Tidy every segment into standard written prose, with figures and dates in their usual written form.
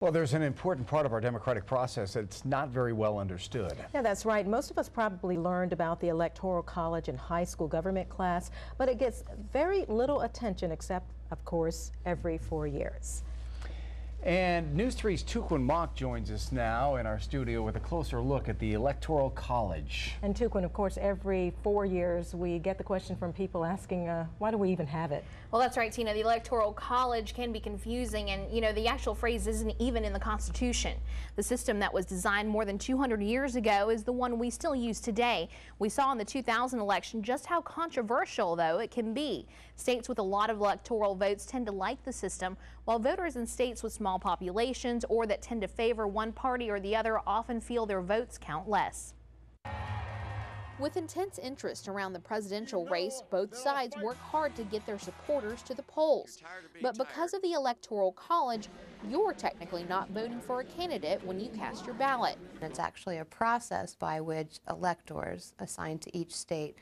Well, there's an important part of our democratic process that's not very well understood. Yeah, that's right. Most of us probably learned about the Electoral College in high school government class, but it gets very little attention except, of course, every 4 years. And News 3's Tuquyen Mach joins us now in our studio with a closer look at the Electoral College. And Tuquyen, of course, every 4 years we get the question from people asking, why do we even have it? Well, that's right, Tina. The Electoral College can be confusing, and you know, the actual phrase isn't even in the Constitution. The system that was designed more than 200 years ago is the one we still use today. We saw in the 2000 election just how controversial, though, it can be. States with a lot of electoral votes tend to like the system, while voters in states with small populations or that tend to favor one party or the other often feel their votes count less. With intense interest around the presidential race, both sides work hard to get their supporters to the polls. But because of the Electoral College, you're technically not voting for a candidate when you cast your ballot. It's actually a process by which electors assigned to each state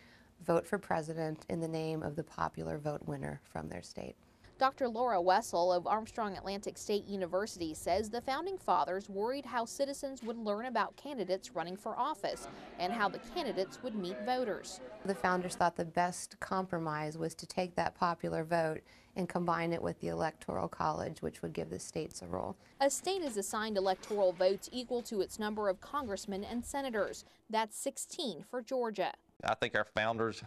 vote for president in the name of the popular vote winner from their state. Dr. Laura Wessel of Armstrong Atlantic State University says the Founding Fathers worried how citizens would learn about candidates running for office and how the candidates would meet voters. The founders thought the best compromise was to take that popular vote and combine it with the Electoral College, which would give the states a role. A state is assigned electoral votes equal to its number of congressmen and senators. That's 16 for Georgia. I think our founders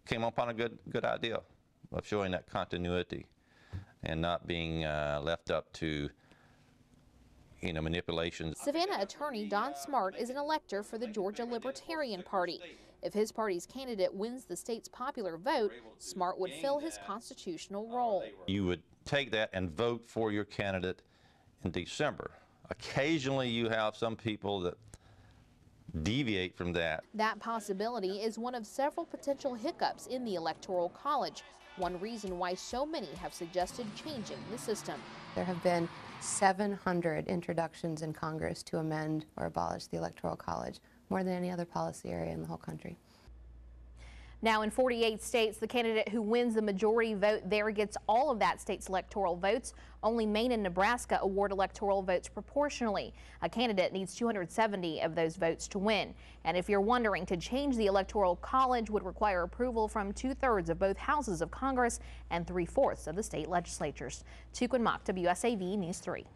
came up on a good idea of showing that continuity and not being left up to, manipulations. Savannah attorney Don Smart is an elector for the Georgia Libertarian Party. If his party's candidate wins the state's popular vote, Smart would fill his constitutional role. You would take that and vote for your candidate in December. Occasionally you have some people that deviate from that. That possibility is one of several potential hiccups in the Electoral College. One reason why so many have suggested changing the system. There have been 700 introductions in Congress to amend or abolish the Electoral College, more than any other policy area in the whole country. Now, in 48 states, the candidate who wins the majority vote there gets all of that state's electoral votes. Only Maine and Nebraska award electoral votes proportionally. A candidate needs 270 of those votes to win. And if you're wondering, to change the Electoral College would require approval from 2/3 of both houses of Congress and 3/4 of the state legislatures. Tuquyen Mach, WSAV News 3.